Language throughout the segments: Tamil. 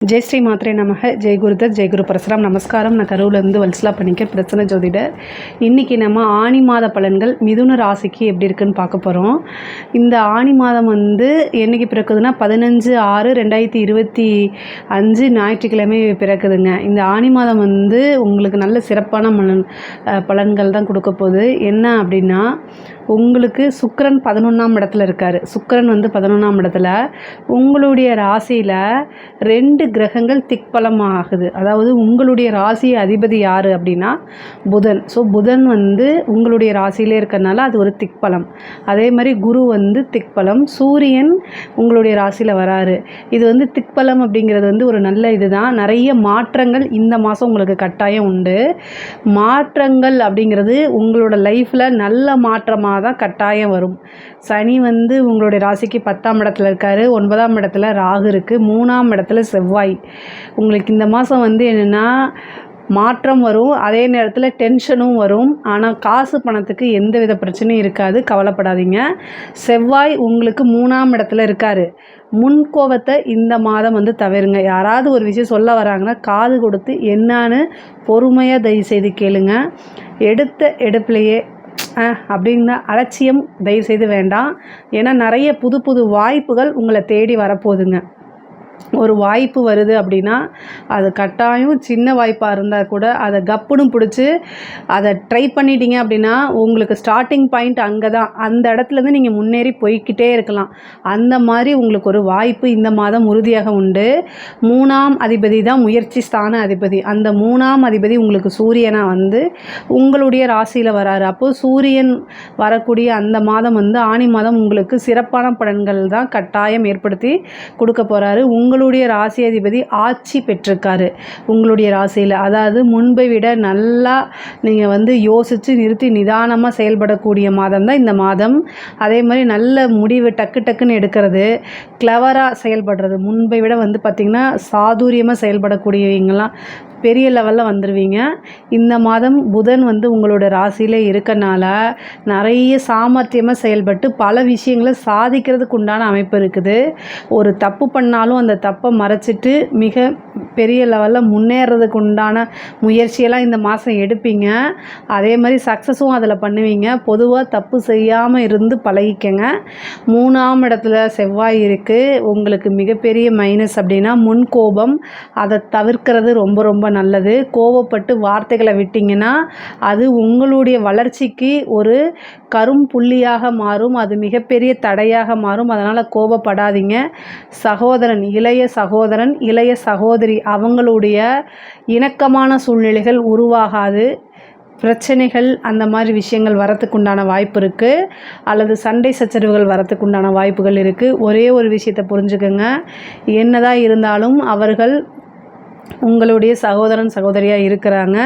ஜெய் ஸ்ரீ மாத்ரே நமக. ஜெய் குருதர், ஜெய் குரு பரசுராம். நமஸ்காரம். நான் கரூர்லேருந்து வல்சலா பண்ணிக்க பிரச்சனை ஜோதிடர். இன்றைக்கி நம்ம ஆனி மாத பலன்கள் மிதுன ராசிக்கு எப்படி இருக்குன்னு பார்க்க போகிறோம். இந்த ஆனி மாதம் என்றைக்கு பிறக்குதுன்னா 15/6/2025 ஞாயிற்றுக்கிழமை பிறக்குதுங்க. இந்த ஆனி மாதம் உங்களுக்கு நல்ல சிறப்பான பலன்கள் தான் கொடுக்க போகுது. என்ன அப்படின்னா, உங்களுக்கு சுக்கிரன் 11ஆம் இடத்துல இருக்கார். சுக்கிரன் 11ஆம் இடத்துல உங்களுடைய ராசியில் 2 கிரகங்கள் திக்பலம் ஆகுது. அதாவது உங்களுடைய ராசி அதிபதி யார் அப்படின்னா புதன். ஸோ புதன் உங்களுடைய ராசியிலே இருக்கிறனால அது ஒரு திக்பலம். அதே மாதிரி குரு திக்பலம். சூரியன் உங்களுடைய ராசியில் வராரு. இது திக்பலம் அப்படிங்கிறது ஒரு நல்ல இதுதான். நிறைய மாற்றங்கள் இந்த மாதம் உங்களுக்கு கட்டாயம் உண்டு. மாற்றங்கள் அப்படிங்கிறது உங்களோட லைஃப்பில் நல்ல மாற்றமாக தான் கட்டாயம் வரும். சனி உங்களுடைய ராசிக்கு 10ஆம் இடத்துல இருக்கார். 9ஆம் இடத்துல ராகு இருக்குது. 3ஆம் இடத்துல செவ்வாய். உங்களுக்கு இந்த மாதம் என்னென்னா மாற்றம் வரும், அதே நேரத்தில் டென்ஷனும் வரும். ஆனால் காசு பணத்துக்கு எந்த வித பிரச்சனையும் இருக்காது, கவலைப்படாதீங்க. செவ்வாய் உங்களுக்கு 3ஆம் இடத்துல இருக்கார். முன்கோபத்தை இந்த மாதம் தவிருங்க. யாராவது ஒரு விஷயம் சொல்ல வராங்கன்னா காது கொடுத்து என்னான்னு பொறுமையாக தயவுசெய்து கேளுங்க. எடுத்த எடுப்பிலையே அப்படின்னா அலட்சியம் தயவுசெய்து வேண்டாம். ஏன்னா நிறைய புது புது வாய்ப்புகள் உங்களை தேடி வரப்போகுதுங்க. ஒரு வாய்ப்பு வருது அப்படின்னா அது கட்டாயம் சின்ன வாய்ப்பாக இருந்தால் கூட அதை கப்புன்னு பிடிச்சி அதை ட்ரை பண்ணிட்டீங்க அப்படின்னா உங்களுக்கு ஸ்டார்டிங் பாயிண்ட் அங்கே தான். அந்த இடத்துலேருந்து நீங்கள் முன்னேறி போய்கிட்டே இருக்கலாம். அந்த மாதிரி உங்களுக்கு ஒரு வாய்ப்பு இந்த மாதம் உறுதியாக உண்டு. 3ஆம் அதிபதி தான் முயற்சி ஸ்தான அதிபதி. அந்த 3ஆம் அதிபதி உங்களுக்கு சூரியனாக உங்களுடைய ராசியில் வராரு. அப்போது சூரியன் வரக்கூடிய அந்த மாதம் ஆனி மாதம் உங்களுக்கு சிறப்பான பலன்கள் தான் கட்டாயம் ஏற்படுத்தி கொடுக்க போகிறாரு. உங்களுடைய ராசி அதிபதி ஆட்சி பெற்றிருக்காரு உங்களுடைய ராசியில். அதாவது முன்பை விட நல்லா நீங்கள் யோசித்து நிறுத்தி நிதானமாக செயல்படக்கூடிய மாதம் தான் இந்த மாதம். அதே மாதிரி நல்ல முடிவு டக்குன்னு எடுக்கிறது, கிளவராக செயல்படுறது, முன்பை விட பார்த்திங்கன்னா சாதுரியமாக செயல்படக்கூடியவங்களாம் பெரிய லெவலில் வந்துடுவீங்க. இந்த மாதம் புதன் உங்களோட ராசியில் இருக்கனால நிறைய சாமர்த்தியமாக செயல்பட்டு பல விஷயங்களை சாதிக்கிறதுக்கு உண்டான அமைப்பு இருக்குது. ஒரு தப்பு பண்ணாலும் அந்த தப்பை மறைச்சிட்டு மிக பெரிய லெவலில் முன்னேறதுக்கு உண்டான முயற்சியெல்லாம் இந்த மாதம் எடுப்பீங்க. அதே மாதிரி சக்ஸஸும் அதில் பண்ணுவீங்க. பொதுவாக தப்பு செய்யாமல் இருந்து பழகிக்கங்க. 3ஆம் இடத்துல செவ்வாய் இருக்குது. உங்களுக்கு மிகப்பெரிய மைனஸ் அப்படின்னா முன்கோபம். அதை தவிர்க்கிறது ரொம்ப ரொம்ப நல்லது. கோவப்பட்டு வார்த்தைகளை விட்டிங்கன்னா அது உங்களுடைய வளர்ச்சிக்கு ஒரு கரும்புள்ளியாக மாறும். அது மிகப்பெரிய தடையாக மாறும். அதனால் கோபப்படாதீங்க. சகோதரன், இளைய சகோதரன், இளைய சகோதரி அவங்களுடைய இணக்கமான சூழ்நிலைகள் உருவாகாது. பிரச்சனைகள் அந்த மாதிரி விஷயங்கள் வரத்துக்கு உண்டான வாய்ப்பு இருக்குது. அல்லது சண்டை சச்சரவுகள் வரத்துக்கு உண்டான வாய்ப்புகள் இருக்குது. ஒரே ஒரு விஷயத்தை புரிஞ்சுக்கோங்க. என்னதான் இருந்தாலும் அவர்கள் உங்களுடைய சகோதரன் சகோதரியாக இருக்கிறாங்க.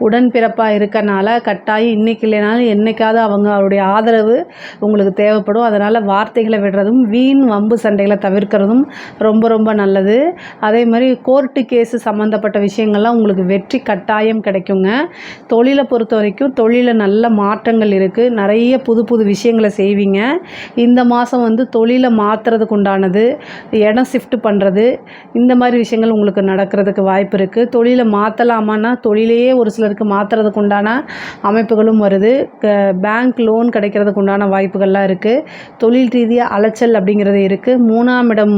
உடன்பிறப்பாக இருக்கனால கட்டாயம் இன்றைக்கி இல்லைனாலும் என்றைக்காவது அவங்களுடைய ஆதரவு உங்களுக்கு தேவைப்படும். அதனால் வார்த்தைகளை விடுறதும் வீண் வம்பு சண்டைகளை தவிர்க்கிறதும் ரொம்ப ரொம்ப நல்லது. அதே மாதிரி கோர்ட்டு கேஸு சம்மந்தப்பட்ட விஷயங்கள்லாம் உங்களுக்கு வெற்றி கட்டாயம் கிடைக்குங்க. தொழிலை பொறுத்த வரைக்கும் தொழிலில் நல்ல மாற்றங்கள் இருக்குது. நிறைய புது புது விஷயங்களை செய்வீங்க. இந்த மாதம் தொழிலை மாற்றுறதுக்கு உண்டானது, இடம் ஷிஃப்ட் பண்ணுறது, இந்த மாதிரி விஷயங்கள் உங்களுக்கு நடக்கிறதுக்கு வாய்ப்பு இருக்குது. தொழிலை மாற்றலாமான்னா தொழிலையே ஒரு சிலருக்கு மாற்றுறதுக்கு உண்டான அமைப்புகளும் வருது. பேங்க் லோன் கிடைக்கிறதுக்கு உண்டான வாய்ப்புகள்லாம் இருக்குது. தொழில் ரீதியாக அலைச்சல் அப்படிங்கிறது இருக்குது. 3ஆம் இடம்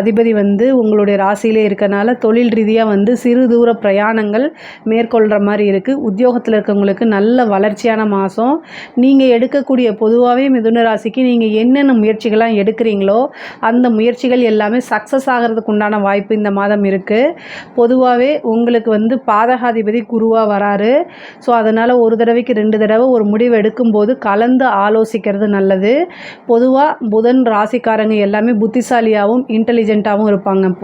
அதிபதி உங்களுடைய ராசியிலே இருக்கனால தொழில் ரீதியாக சிறு தூர பிரயாணங்கள் மேற்கொள்கிற மாதிரி இருக்குது. உத்தியோகத்தில் இருக்கவங்களுக்கு நல்ல வளர்ச்சியான மாதம். நீங்கள் எடுக்கக்கூடிய பொதுவாகவே மிதுன ராசிக்கு நீங்கள் என்னென்ன முயற்சிகள்லாம் எடுக்கிறீங்களோ அந்த முயற்சிகள் எல்லாமே சக்ஸஸ் ஆகிறதுக்கு உண்டான வாய்ப்பு இந்த மாதம் இருக்குது. பொதுவாகவே உங்களுக்கு பாதகாதிபதி குருவாக வராரு. ஸோ அதனால் ஒரு தடவைக்கு 2 தடவை ஒரு முடிவு எடுக்கும்போது கலந்து ஆலோசிக்கிறது நல்லது. பொதுவாக புதன் ராசிக்காரங்க எல்லாமே புத்திசாலியாகவும் இன்டெலிஜென்ட்டாகவும் இருப்பாங்க.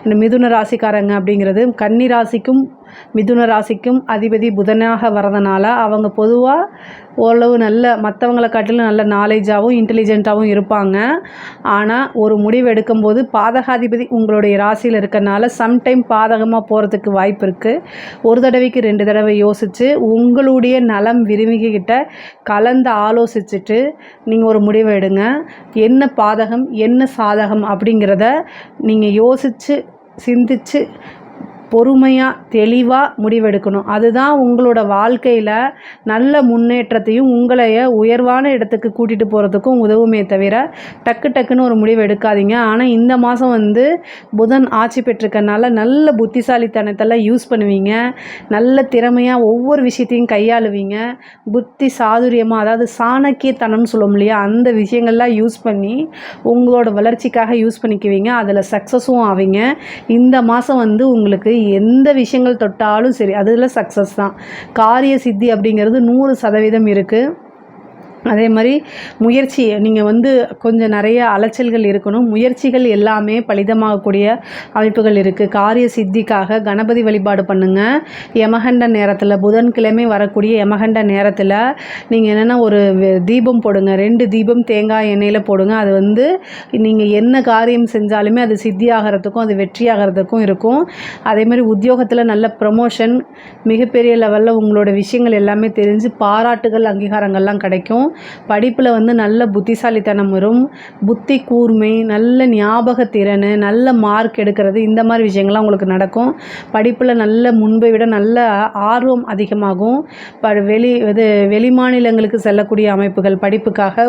இந்த மிதுன ராசிக்காரங்க அப்படிங்கிறது கன்னி ராசிக்கும் மிதுன ராசிக்கும் அதிபதி புதனாக வரதுனால அவங்க பொதுவாக ஓரளவு நல்ல மற்றவங்களை காட்டிலும் நல்ல நாலேஜாகவும் இன்டெலிஜென்ட்டாகவும் இருப்பாங்க. ஆனால் ஒரு முடிவு எடுக்கும்போது பாதகாதிபதி உங்களுடைய ராசியில் இருக்கனால சம்டைம் பாதகமாக போகிறதுக்கு வாய்ப்பு இருக்குது. ஒரு தடவைக்கு 2 தடவை யோசித்து உங்களுடைய நலம் விரும்பிக்கிட்ட கலந்து ஆலோசிச்சுட்டு நீங்கள் ஒரு முடிவை எடுங்க. என்ன பாதகம் என்ன சாதகம் அப்படிங்கிறத நீங்கள் யோசித்து சிந்திச்சு பொறுமையாக தெளிவாக முடிவெடுக்கணும். அதுதான் உங்களோட வாழ்க்கையில் நல்ல முன்னேற்றத்தையும் உங்களைய உயர்வான இடத்துக்கு கூட்டிகிட்டு போகிறதுக்கும் உதவுமே தவிர டக்குன்னு ஒரு முடிவு எடுக்காதீங்க. ஆனால் இந்த மாதம் வந்து புதன் ஆட்சி பெற்றிருக்கனால நல்ல புத்திசாலித்தனத்தெல்லாம் யூஸ் பண்ணுவீங்க. நல்ல திறமையாக ஒவ்வொரு விஷயத்தையும் கையாளுவீங்க. புத்தி சாதுரியமாக, அதாவது சாணக்கியத்தனம்னு சொல்லுவோம் இல்லையா, அந்த விஷயங்கள்லாம் யூஸ் பண்ணி உங்களோட வளர்ச்சிக்காக யூஸ் பண்ணிக்குவீங்க. அதில் சக்ஸஸும் ஆவீங்க. இந்த மாதம் வந்து உங்களுக்கு எந்த விஷயங்கள் தொட்டாலும் சரி அதில் சக்ஸஸ் தான். காரிய சித்தி அப்படிங்கிறது 100% இருக்குது. அதே மாதிரி முயற்சி நீங்கள் வந்து கொஞ்சம் நிறைய அலைச்சல்கள் இருக்கணும். முயற்சிகள் எல்லாமே பலிதமாகக்கூடிய அமைப்புகள் இருக்குது. காரிய சித்திக்காக கணபதி வழிபாடு பண்ணுங்கள். யமகண்ட நேரத்தில், புதன்கிழமை வரக்கூடிய யமகண்ட நேரத்தில் நீங்கள் என்னென்னா ஒரு தீபம் போடுங்க. 2 தீபம் தேங்காய் எண்ணெயில் போடுங்க. அது வந்து நீங்கள் என்ன காரியம் செஞ்சாலுமே அது சித்தியாகிறதுக்கும் அது வெற்றியாகிறதுக்கும் இருக்கும். அதே மாதிரி உத்தியோகத்தில் நல்ல ப்ரமோஷன், மிகப்பெரிய லெவலில் உங்களோட விஷயங்கள் எல்லாமே தெரிஞ்சு பாராட்டுகள் அங்கீகாரங்கள்லாம் கிடைக்கும். படிப்பில் வந்து நல்ல புத்திசாலித்தனம் வரும். புத்தி கூர்மை, நல்ல ஞாபகத்திறன், நல்ல மார்க் எடுக்கிறது, இந்த மாதிரி விஷயங்கள்லாம் உங்களுக்கு நடக்கும். படிப்பில் நல்ல முன்பை விட நல்ல ஆர்வம் அதிகமாகும். வெளி மாநிலங்களுக்கு செல்லக்கூடிய அமைப்புகள் படிப்புக்காக,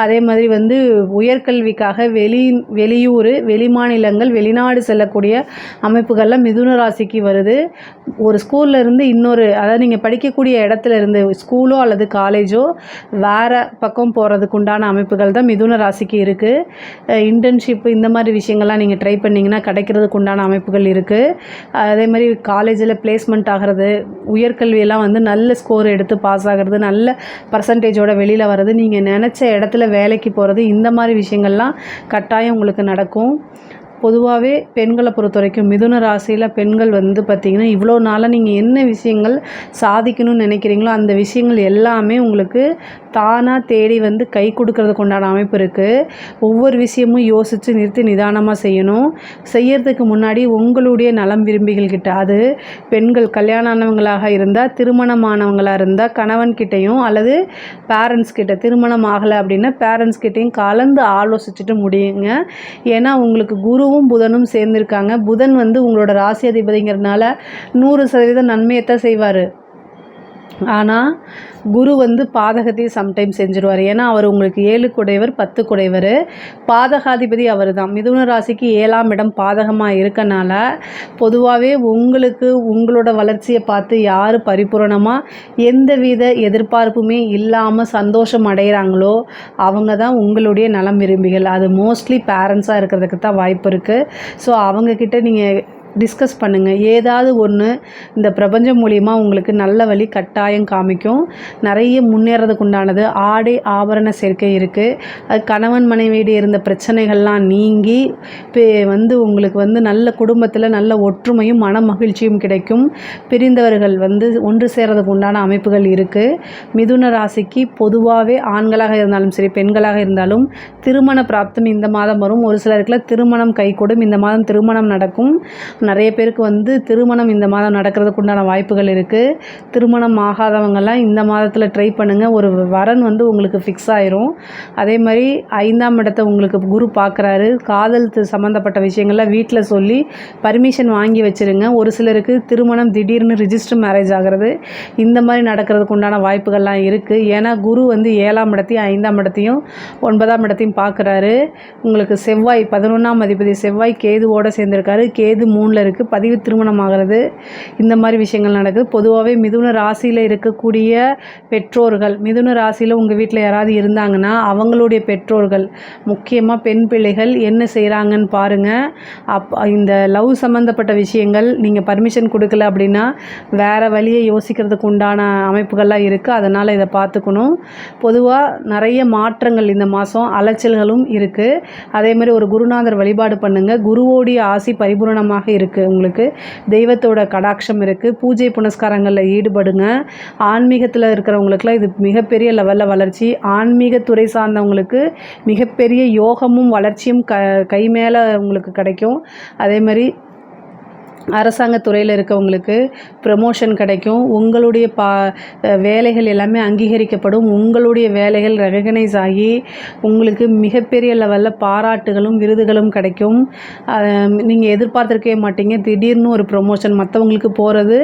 அதே மாதிரி வந்து உயர்கல்விக்காக வெளியூர், வெளி மாநிலங்கள், வெளிநாடு செல்லக்கூடிய அமைப்புகள்லாம் மிதுன ராசிக்கு வருது. ஒரு ஸ்கூலில் இருந்து இன்னொரு, அதாவது நீங்கள் படிக்கக்கூடிய இடத்துல இருந்து ஸ்கூலோ அல்லது காலேஜோ வேறு பக்கம் போகிறதுக்கு உண்டான அமைப்புகள் தான் மிதுன ராசிக்கு இருக்குது. இன்டர்ன்ஷிப்பு இந்த மாதிரி விஷயங்கள்லாம் நீங்கள் ட்ரை பண்ணிங்கன்னா கிடைக்கிறதுக்கு உண்டான அமைப்புகள் இருக்குது. அதே மாதிரி காலேஜில் பிளேஸ்மெண்ட் ஆகிறது, உயர்கல்வியெல்லாம் வந்து நல்ல ஸ்கோர் எடுத்து பாஸ் ஆகிறது, நல்ல பர்சன்டேஜோட வெளியில் வர்றது, நீங்கள் நினச்ச இடத்துல வேலைக்கு போகிறது, இந்த மாதிரி விஷயங்கள்லாம் கட்டாயம் உங்களுக்கு நடக்கும். பொதுவாகவே பெண்களை பொறுத்த வரைக்கும் மிதுன ராசியில் பெண்கள் வந்து பார்த்திங்கன்னா இவ்வளோ நாளாக நீங்கள் என்ன விஷயங்கள் சாதிக்கணும்னு நினைக்கிறீங்களோ அந்த விஷயங்கள் எல்லாமே உங்களுக்கு தானாக தேடி வந்து கை கொடுக்கறதுக்கு உண்டான அமைப்பு இருக்குது. ஒவ்வொரு விஷயமும் யோசித்து நிறுத்தி நிதானமாக செய்யணும். செய்யறதுக்கு முன்னாடி உங்களுடைய நலம் விரும்பிகள்கிட்ட, அது பெண்கள் கல்யாணம் ஆனவங்களாக இருந்தால், திருமணமானவங்களாக இருந்தால் கணவன்கிட்டையும் அல்லது பேரண்ட்ஸ் கிட்ட, திருமணம் ஆகலை அப்படின்னா பேரண்ட்ஸ் கிட்டையும் கலந்து ஆலோசிச்சுட்டு முடியுங்க. ஏன்னா உங்களுக்கு குருவும் புதனும் சேர்ந்துருக்காங்க. புதன் வந்து உங்களோட ராசி அதிபதிங்கிறதுனால 100% நன்மையைத்தான் செய்வார். ஆனால் குரு வந்து பாதகத்தையும் சம்டைம்ஸ் செஞ்சுருவார். ஏன்னா அவர் உங்களுக்கு 7 குடையவர், 10 குடையவர், பாதகாதிபதி அவர் தான். மிதுன ராசிக்கு 7ஆம் இடம் பாதகமாக இருக்கனால பொதுவாகவே உங்களுக்கு உங்களோட வளர்ச்சியை பார்த்து யார் பரிபூரணமாக எந்தவித எதிர்பார்ப்புமே இல்லாமல் சந்தோஷம் அடைகிறாங்களோ அவங்க தான் உங்களுடைய நலம் விரும்பிகள். அது மோஸ்ட்லி பேரண்ட்ஸாக இருக்கிறதுக்கு தான் வாய்ப்பு இருக்குது. ஸோ அவங்கக்கிட்ட நீங்கள் டிஸ்கஸ் பண்ணுங்கள். ஏதாவது ஒன்று இந்த பிரபஞ்சம் மூலிமா உங்களுக்கு நல்ல வழி கட்டாயம் காமிக்கும். நிறைய முன்னேறதுக்கு உண்டானது ஆடை ஆபரண சேர்க்கை இருக்குது. அது கணவன் மனைவியிட இருந்த பிரச்சனைகள்லாம் நீங்கி வந்து உங்களுக்கு வந்து நல்ல குடும்பத்தில் நல்ல ஒற்றுமையும் மன மகிழ்ச்சியும் கிடைக்கும். பிரிந்தவர்கள் வந்து ஒன்று சேர்றதுக்கு உண்டான அமைப்புகள் இருக்குது. மிதுன ராசிக்கு பொதுவாகவே ஆண்களாக இருந்தாலும் சரி பெண்களாக இருந்தாலும் திருமண பிராப்தம் இந்த மாதம் வரும். ஒரு சிலருக்குலாம் திருமணம் கைகூடும். இந்த மாதம் திருமணம் நடக்கும். நிறைய பேருக்கு வந்து திருமணம் இந்த மாதம் நடக்கிறதுக்கு உண்டான வாய்ப்புகள் இருக்குது. திருமணம் ஆகாதவங்கெல்லாம் இந்த மாதத்தில் ட்ரை பண்ணுங்கள். ஒரு வரன் வந்து உங்களுக்கு ஃபிக்ஸ் ஆயிரும். அதே மாதிரி 5ஆம் இடத்தை உங்களுக்கு குரு பார்க்குறாரு. காதல் சம்மந்தப்பட்ட விஷயங்கள்லாம் வீட்டில் சொல்லி பர்மிஷன் வாங்கி வச்சுருங்க. ஒரு சிலருக்கு திருமணம் திடீர்னு ரிஜிஸ்டர் மேரேஜ் ஆகிறது, இந்த மாதிரி நடக்கிறதுக்கு உண்டான வாய்ப்புகள்லாம் இருக்குது. ஏன்னா குரு வந்து 7ஆம் இடத்தையும் 5ஆம் இடத்தையும் 9ஆம் இடத்தையும் பார்க்குறாரு. உங்களுக்கு செவ்வாய் 11ஆம் அதிபதி செவ்வாய் கேதுவோடு சேர்ந்துருக்காரு. கேது 3 இருக்குது. பதிவு திருமணம் ஆகிறது, இந்த மாதிரி விஷயங்கள் நடக்குது. பொதுவாகவே மிதுன ராசியில் இருக்கக்கூடிய பெற்றோர்கள், மிதுன ராசியில் உங்கள் வீட்டில் யாராவது இருந்தாங்கன்னா அவங்களுடைய பெற்றோர்கள், முக்கியமாக பெண் பிள்ளைகள் என்ன செய்கிறாங்கன்னு பாருங்கள். இந்த லவ் சம்மந்தப்பட்ட விஷயங்கள் நீங்கள் பர்மிஷன் கொடுக்கல அப்படின்னா வேறு வழியை யோசிக்கிறதுக்கு உண்டான அமைப்புகள்லாம் இருக்குது. அதனால் இதை பார்த்துக்கணும். பொதுவாக நிறைய மாற்றங்கள் இந்த மாதம், அலைச்சல்களும் இருக்குது. அதே மாதிரி ஒரு குருநாதர் வழிபாடு பண்ணுங்கள். குருவோடைய ஆசி பரிபூரணமாக இருக்குது. உங்களுக்கு தெய்வத்தோட கடாட்சம் இருக்குது. பூஜை புனஸ்காரங்களில் ஈடுபடுங்க. ஆன்மீகத்தில் இருக்கிறவங்களுக்குலாம் இது மிகப்பெரிய லெவலில் வளர்ச்சி. ஆன்மீகத்துறை சார்ந்தவங்களுக்கு மிகப்பெரிய யோகமும் வளர்ச்சியும் கை மேலே உங்களுக்கு கிடைக்கும். அதே மாதிரி அரசாங்க துறையில் இருக்கவங்களுக்கு ப்ரமோஷன் கிடைக்கும். உங்களுடைய வேலைகள் எல்லாமே அங்கீகரிக்கப்படும். உங்களுடைய வேலைகள் ரெகக்னைஸ் ஆகி உங்களுக்கு மிகப்பெரிய லெவலில் பாராட்டுகளும் விருதுகளும் கிடைக்கும். நீங்கள் எதிர்பார்த்துருக்கவே மாட்டீங்க. திடீர்னு ஒரு ப்ரமோஷன் மற்றவங்களுக்கு போகிறது,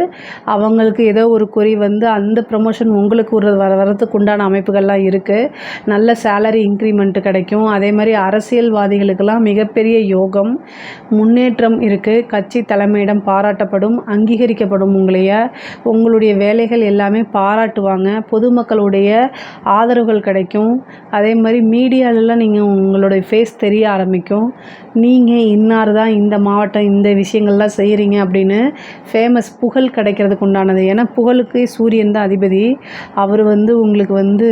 அவங்களுக்கு ஏதோ ஒரு குறி வந்து அந்த ப்ரமோஷன் உங்களுக்கு வரதுக்கு உண்டான அமைப்புகள்லாம் இருக்குது. நல்ல சேலரி இன்க்ரிமெண்ட் கிடைக்கும். அதே மாதிரி அரசியல்வாதிகளுக்கெல்லாம் மிகப்பெரிய யோகம், முன்னேற்றம் இருக்குது. கட்சி தலைமையிடம் பாராட்டப்படும், அங்கீகரிக்கப்படும். உங்களுடைய வேலைகள் எல்லாமே பாராட்டுவாங்க. பொதுமக்களுடைய ஆதரவுகள் கிடைக்கும். அதே மாதிரி மீடியாலெலாம் நீங்கள் உங்களுடைய ஃபேஸ் தெரிய ஆரம்பிக்கும். நீங்கள் இன்னார் தான் இந்த மாவட்டம் இந்த விஷயங்கள்லாம் செய்கிறீங்க அப்படின்னு ஃபேமஸ் புகழ் கிடைக்கிறதுக்கு உண்டானது. ஏன்னா புகழுக்கு சூரியன் தான் அதிபதி. அவர் வந்து உங்களுக்கு வந்து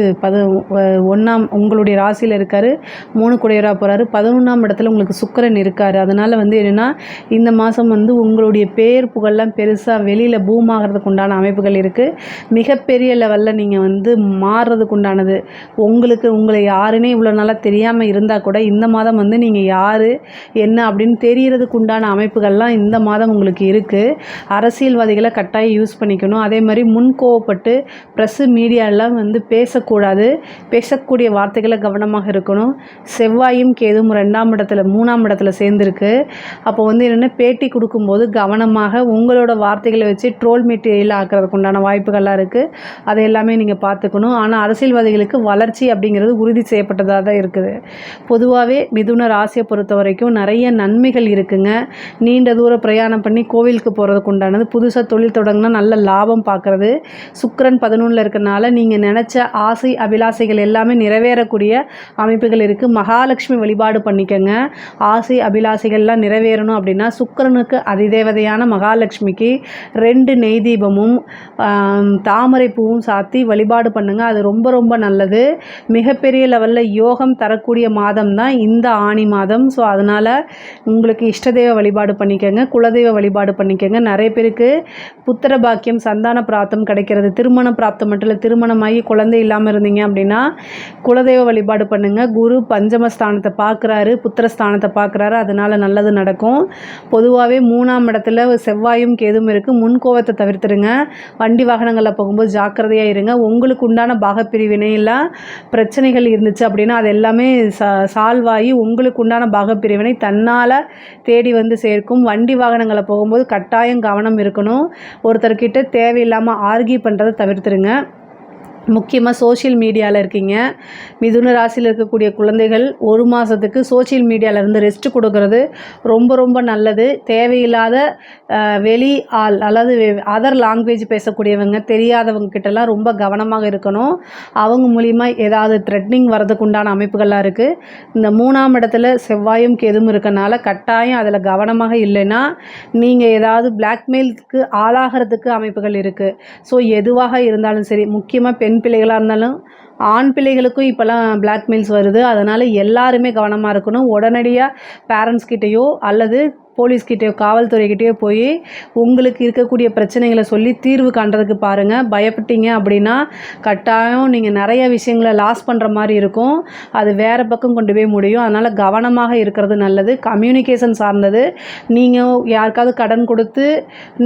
உங்களுடைய ராசியில் இருக்கார், 3 குடையராக போகிறாரு. 11ஆம் இடத்துல உங்களுக்கு சுக்கிரன் இருக்கார். அதனால் வந்து என்னென்னா இந்த மாதம் வந்து உங்களுடைய பேர் புகழ்லாம் பெருசாக வெளியில் பூம் ஆகிறதுக்கு உண்டான அமைப்புகள் இருக்குது. மிகப்பெரிய லெவலில் நீங்கள் வந்து மாறுறதுக்கு உண்டானது. உங்களை யாருன்னே இவ்வளோ நாளாக தெரியாமல் இருந்தால் கூட இந்த மாதம் வந்து நீங்கள் யார் என்ன அப்படின்னு தெரியறதுக்கு உண்டான அமைப்புகள்லாம் இந்த மாதம் உங்களுக்கு இருக்குது. அரசியல்வாதிகளை கட்டாயம் யூஸ் பண்ணிக்கணும். அதே மாதிரி முன்கோவப்பட்டு ப்ரெஸ்ஸு மீடியாலாம் வந்து பேசக்கூடாது. பேசக்கூடிய வார்த்தைகளை கவனமாக இருக்கணும். செவ்வாயும் கேதும் 2ஆம் இடத்துல 3ஆம் இடத்துல சேர்ந்துருக்கு. அப்போ வந்து என்னென்ன பேட்டி கொடுக்கும்போது கவனமாக உங்களோட வார்த்தைகளை வச்சு ட்ரோல் மெட்டீரியல் ஆக்கிறதுக்கு உண்டான வாய்ப்புகள்லாம் இருக்குது. அதை எல்லாமே நீங்கள் பார்த்துக்கணும். ஆனால் அரசியல்வாதிகளுக்கு வளர்ச்சி அப்படிங்கிறது உறுதி செய்யப்பட்டதாக தான் இருக்குது. பொதுவாகவே மிதுன ராசியை பொறுத்த வரைக்கும் நிறைய நன்மைகள் இருக்குங்க. நீண்ட தூர பிரயாணம் பண்ணி கோவிலுக்கு போகிறதுக்கு உண்டானது, புதுசாக தொழில் தொடங்கினா நல்ல லாபம் பார்க்குறது. சுக்கிரன் 11ல் இருக்கிறனால நீங்கள் நினச்ச ஆசை அபிலாசைகள் எல்லாமே நிறைவேறக்கூடிய அமைப்புகள் இருக்குது. மகாலட்சுமி வழிபாடு பண்ணிக்கங்க. ஆசை அபிலாசைகள்லாம் நிறைவேறணும் அப்படின்னா சுக்கிரனுக்கு அதிதேவதையான மகாலட்சுமிக்கு 2 நெய் தீபமும் தாமரை பூவும் சாத்தி வழிபாடு பண்ணுங்கள். அது ரொம்ப ரொம்ப நல்லது. மிகப்பெரிய லெவலில் யோகம் தரக்கூடிய மாதம் தான் இந்த ஆணி மாதம். ஸோ அதனால் உங்களுக்கு இஷ்டதெய்வ வழிபாடு பண்ணிக்கோங்க, குலதெய்வ வழிபாடு பண்ணிக்கோங்க. நிறைய பேருக்கு புத்திர பாக்கியம், சந்தான பிராப்தம் கிடைக்கிறது. திருமண பிராப்தம் மட்டும் இல்லை, திருமணமாகி குழந்தை இல்லாமல் இருந்தீங்க அப்படின்னா குலதெய்வ வழிபாடு பண்ணுங்கள். குரு பஞ்சமஸ்தானத்தை பார்க்குறாரு, புத்திரஸ்தானத்தை பார்க்குறாரு. அதனால் நல்லது நடக்கும். பொதுவாகவே 3ஆம் இடத்துல செவ்வாயும் கேதும் இருக்குது. முன்கோவத்தை தவிர்த்துருங்க. வண்டி வாகனங்களில் போகும்போது ஜாக்கிரதையாக இருங்க. உங்களுக்கு உண்டான பாகப்பிரிவினையில் பிரச்சனைகள் இருந்துச்சு அப்படின்னா அது எல்லாமே சால்வ் ஆகி உங்களுக்கு உண்டான பாகப்பிரிவினை தன்னால் தேடி வந்து சேர்க்கும். வண்டி வாகனங்களை போகும்போது கட்டாயம் கவனம் இருக்கணும். ஒருத்தர்கிட்ட தேவையில்லாமல் ஆர்கியூ பண்ணுறதை தவிர்த்துருங்க. முக்கியமாக சோஷியல் மீடியாவில் இருக்கீங்க, மிதுன ராசியில் இருக்கக்கூடிய குழந்தைகள் 1 மாதத்துக்கு சோஷியல் மீடியாவிலேருந்து ரெஸ்ட் கொடுக்கறது ரொம்ப ரொம்ப நல்லது. தேவையில்லாத வெளி ஆள் அல்லது அதர் லாங்குவேஜ் பேசக்கூடியவங்க, தெரியாதவங்க கிட்டலாம் ரொம்ப கவனமாக இருக்கணும். அவங்க மூலிமா ஏதாவது த்ரெட்னிங் வரதுக்கு உண்டான அமைப்புகள்லாம் இருக்குது. இந்த 3ஆம் இடத்துல செவ்வாயும் கேதும் இருக்கனால கட்டாயம் அதில் கவனமாக இல்லைன்னா நீங்கள் ஏதாவது பிளாக்மெயிலுக்கு ஆளாகிறதுக்கு அமைப்புகள் இருக்குது. ஸோ எதுவாக இருந்தாலும் சரி, முக்கியமாக பெண் பிள்ளைகளாக இருந்தாலும் ஆண் பிள்ளைகளுக்கும் இப்போல்லாம் பிளாக்மெயில்ஸ் வருது. அதனால் எல்லாருமே கவனமாக இருக்கணும். உடனடியாக பேரண்ட்ஸ் கிட்டேயோ அல்லது போலீஸ்கிட்டேயோ காவல்துறைக்கிட்டேயோ போய் உங்களுக்கு இருக்கக்கூடிய பிரச்சனைகளை சொல்லி தீர்வு காண்றதுக்கு பாருங்கள். பயப்பட்டீங்க அப்படின்னா கட்டாயம் நீங்கள் நிறைய விஷயங்களை லாஸ் பண்ணுற மாதிரி இருக்கும். அது வேறு பக்கம் கொண்டு போய் முடியும். அதனால் கவனமாக இருக்கிறது நல்லது. கம்யூனிகேஷன் சார்ந்தது. நீங்கள் யாருக்காவது கடன் கொடுத்து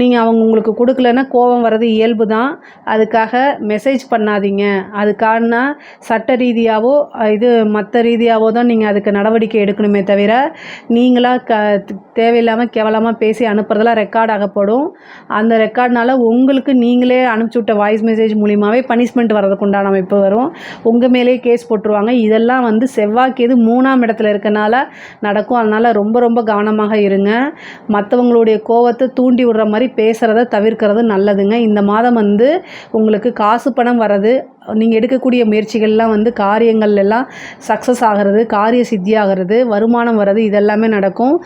நீங்கள் அவங்க உங்களுக்கு கொடுக்கலன்னா கோபம் வர்றது இயல்பு தான். அதுக்காக மெசேஜ் பண்ணாதீங்க. அதுக்கான சட்ட ரீதியாகவோ மற்ற ரீதியாகவோ தான் நீங்கள் அதுக்கு நடவடிக்கை எடுக்கணுமே தவிர நீங்களாக தேவையில்லாமல் கேவலமாக பேசி அனுப்புறதெல்லாம் ரெக்கார்ட் ஆகப்படும். அந்த ரெக்கார்ட்னால உங்களுக்கு நீங்களே அனுப்பிச்சி விட்ட வாய்ஸ் மெசேஜ் மூலிமாவே பனிஷ்மெண்ட் வர்றதுக்கு உண்டான அமைப்பு வரும். உங்கள் மேலேயே கேஸ் போட்டுருவாங்க. இதெல்லாம் வந்து செவ்வாய்க்கேது 3ஆம் இடத்துல இருக்கனால நடக்கும். அதனால் ரொம்ப ரொம்ப கவனமாக இருங்க. மற்றவங்களுடைய கோவத்தை தூண்டி விடுற மாதிரி பேசுகிறத தவிர்க்கிறது நல்லதுங்க. இந்த மாதம் வந்து உங்களுக்கு காசு பணம் வர்றது, நீங்கள் எடுக்கக்கூடிய முயற்சிகள்லாம் வந்து காரியங்கள் எல்லாம் சக்ஸஸ் ஆகிறது, காரிய சித்தி ஆகிறது, வருமானம் வர்றது, இதெல்லாமே நடக்கும்.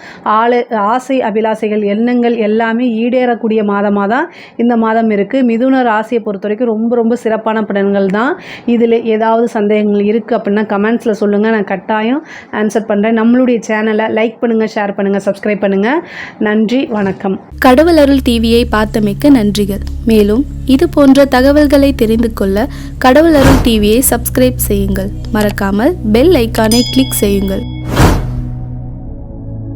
ஆசை அபிலாசைகள் எண்ணங்கள் எல்லாமே ஈடேறக்கூடிய மாதமாக தான் இந்த மாதம் இருக்குது. மிதுன ராசியை பொறுத்த வரைக்கும் ரொம்ப ரொம்ப சிறப்பான பலன்கள் தான். இதில் ஏதாவது சந்தேகங்கள் இருக்குது அப்படின்னா கமெண்ட்ஸில் சொல்லுங்கள், நான் கட்டாயம் ஆன்சர் பண்ணுறேன். நம்மளுடைய சேனலை லைக் பண்ணுங்கள், ஷேர் பண்ணுங்கள், சப்ஸ்கிரைப் பண்ணுங்கள். நன்றி, வணக்கம். கடவுள் அருள் டிவியை பார்த்தமைக்கு நன்றிகள். மேலும் இது போன்ற தகவல்களை தெரிந்து கொள்ள கடவுள் அருள் டிவியை சப்ஸ்கிரைப் செய்யுங்கள். மறக்காமல் பெல் ஐக்கானை கிளிக் செய்யுங்கள்.